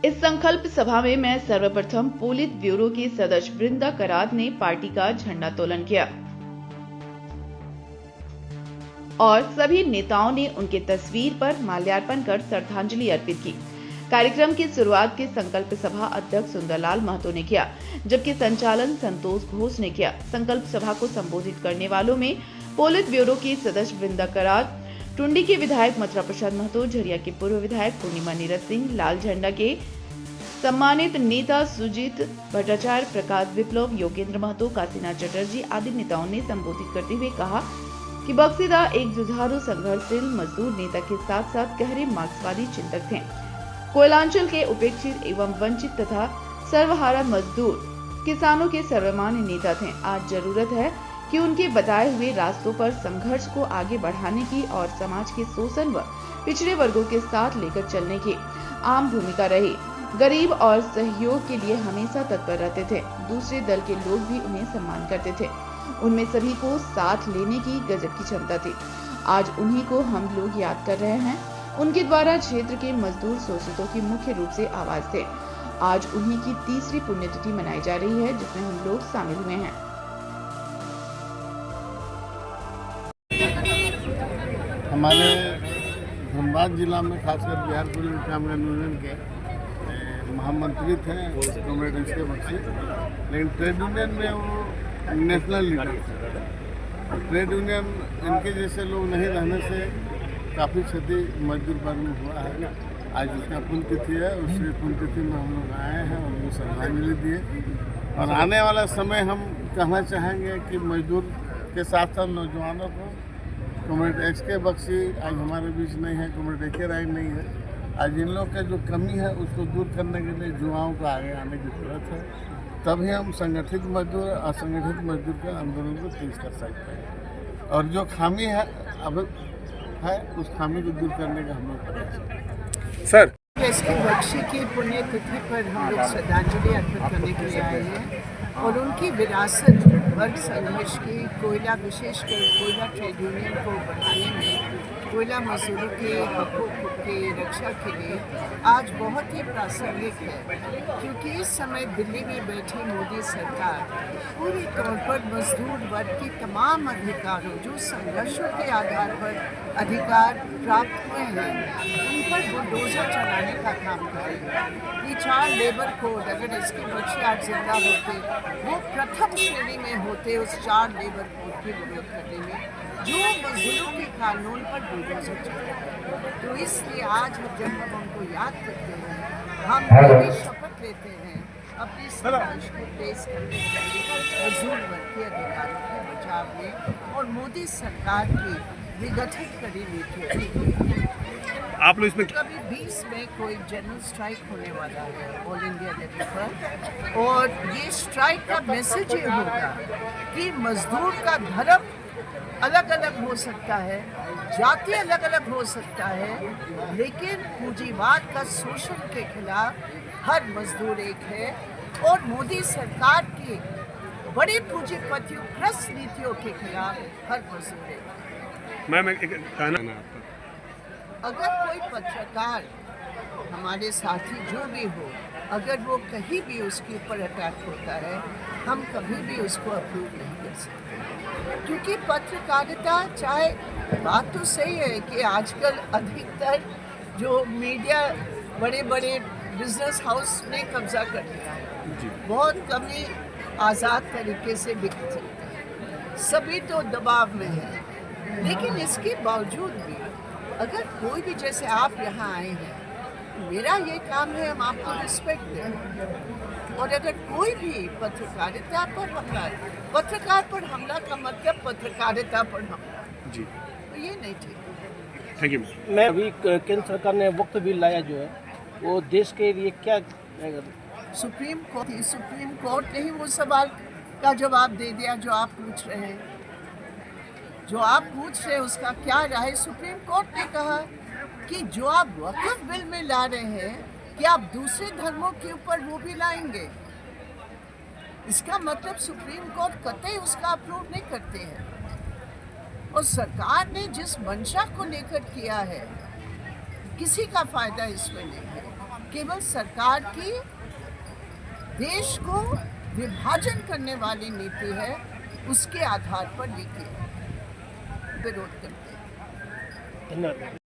इस संकल्प सभा में मैं सर्वप्रथम पोलित ब्यूरो की सदस्य वृंदा करात ने पार्टी का झंडोत्तोलन किया और सभी नेताओं ने उनके तस्वीर पर माल्यार्पण कर श्रद्धांजलि अर्पित की। कार्यक्रम की शुरुआत के संकल्प सभा अध्यक्ष सुंदरलाल महतो ने किया, जबकि संचालन संतोष घोष ने किया। संकल्प सभा को संबोधित करने वालों में पोलित ब्यूरो की सदस्य वृंदा करात, टुंडी के विधायक मथुरा प्रसाद महतो, झरिया के पूर्व विधायक पूर्णिमा नीरज सिंह, लाल झंडा के सम्मानित नेता सुजीत भट्टाचार्य, प्रकाश विप्लव, योगेंद्र महतो, काशीनाथ चटर्जी आदि नेताओं ने संबोधित करते हुए कहा कि बक्सीदा एक जुझारू संघर्षशील मजदूर नेता के साथ साथ गहरे मार्क्सवादी चिंतक थे। कोयलांचल के उपेक्षित एवं वंचित तथा सर्वहारा मजदूर किसानों के सर्वमान्य नेता थे। आज जरूरत है कि उनके बताए हुए रास्तों पर संघर्ष को आगे बढ़ाने की और समाज के शोषण व पिछड़े वर्गों के साथ लेकर चलने की आम भूमिका रही। गरीब और सहयोग के लिए हमेशा तत्पर रहते थे। दूसरे दल के लोग भी उन्हें सम्मान करते थे। उनमें सभी को साथ लेने की गजब की क्षमता थी। आज उन्हीं को हम लोग याद कर रहे हैं। उनके द्वारा क्षेत्र के मजदूर शोषितों की मुख्य रूप से आवाज थे। आज उन्हीं की तीसरी पुण्यतिथि मनाई जा रही है, जिसमें हम लोग शामिल हुए हैं। हमारे धनबाद जिला में खासकर बिहार पूर्व कामगार यूनियन के महामंत्री थे कॉमरेड एस के बख्शी, लेकिन ट्रेड यूनियन में वो नेशनल लीडर थे। ट्रेड यूनियन इनके जैसे लोग नहीं रहने से काफ़ी क्षति मजदूर वर्ग में हुआ है। आज उसका पुण्यतिथि है, उसी पुण्यतिथि में हम लोग आए हैं और उनको श्रद्धांजलि दिए। और आने वाला समय हम कहना चाहेंगे कि मजदूर के साथ साथ नौजवानों को, कॉमरेड एस के बख्शी आज हमारे बीच नहीं है, कॉमरेड ए के राय नहीं है। आज इन लोग की जो कमी है उसको दूर करने के लिए युवाओं को आगे आने की जरूरत है। तभी हम संगठित मजदूर असंगठित मजदूर के आंदोलन को तेज कर सकते हैं। और जो खामी है अब है, उस खामी को दूर करने का हम लोग प्रयास करें। सर, एस के बख्शी की पुण्यतिथि पर हम लोग श्रद्धांजलि अर्पित करने के लिए आए हैं और उनकी विरासत वर्ग संघर्ष की, कोयला विशेषकर कोयला ट्रेड यूनियन को बढ़ाने में, कोयला मजदूरों के हकों की रक्षा के लिए आज बहुत ही प्रासंगिक है, क्योंकि इस समय दिल्ली में बैठी मोदी सरकार पूरी तौर पर मजदूर वर्ग की तमाम अधिकारों, जो संघर्षों के आधार पर अधिकार प्राप्त हुए हैं, उन पर बुलडोजर चलाने का काम कर रही है। ये 4 लेबर कोड, अगर इसके बच्चे आज जिंदा होते, वो प्रथम श्रेणी में होते उस 4 लेबर कोड की विरोध करने में, जो मजदूरों के कानून पर बुलडोजर चलाते। तो इसलिए आज जब हम उनको याद करते हैं, हम भी शपथ लेते हैं अपने संघर्ष को तेज करने के लिए, मजदूर वर्ग के अधिकारों के बचाव में और मोदी सरकार की विघटित करी नीतियों। आप लोग इसमें कभी 20 में कोई जनरल स्ट्राइक होने वाला है ऑल इंडिया लेवल पर, और ये स्ट्राइक का मैसेज ये होगा कि मजदूर का धर्म अलग अलग हो सकता है, जाति अलग अलग हो सकता है, लेकिन पूंजीवाद का शोषण के खिलाफ हर मजदूर एक है और मोदी सरकार की बड़ी पूंजीपतियों भ्रष्ट नीतियों के खिलाफ हर मजदूर एक है। मैम, एक कहना आपका, अगर कोई पत्रकार, हमारे साथी जो भी हो, अगर वो कहीं भी उसके ऊपर अटैक होता है, हम कभी भी उसको अप्रूव नहीं कर सकते, क्योंकि पत्रकारिता, चाहे बात तो सही है कि आजकल अधिकतर जो मीडिया बड़े बड़े बिजनेस हाउस ने कब्जा कर लिया है, बहुत कम ही आज़ाद तरीके से बिक सकते हैं, सभी तो दबाव में है। लेकिन इसके बावजूद भी अगर कोई भी, जैसे आप यहाँ आए हैं, मेरा ये काम है हम आपको रिस्पेक्ट दें, और अगर कोई भी पत्रकारिता पर हमला, पत्रकार पर हमला का मतलब पत्रकारिता पर हमला, जी, तो ये नहीं ठीक। Thank you. मैं अभी केंद्र सरकार ने वक्त बिल लाया जो है, वो देश के लिए क्या, सुप्रीम कोर्ट ने ही वो सवाल का जवाब दे दिया जो आप पूछ रहे हैं। जो आप पूछ रहे हैं उसका क्या राय? सुप्रीम कोर्ट ने कहा कि जो आप वक्फ बिल में ला रहे हैं, कि आप दूसरे धर्मों के ऊपर वो भी लाएंगे। इसका मतलब सुप्रीम कोर्ट कतई उसका अप्रूव नहीं करते हैं। और सरकार ने जिस मंशा को लेकर किया है, किसी का फायदा इसमें नहीं है। केवल सरकार की देश को विभाजन करने वाली नीति है, उसके आधार पर ये किया विरोध करते हैं। धन्यवाद।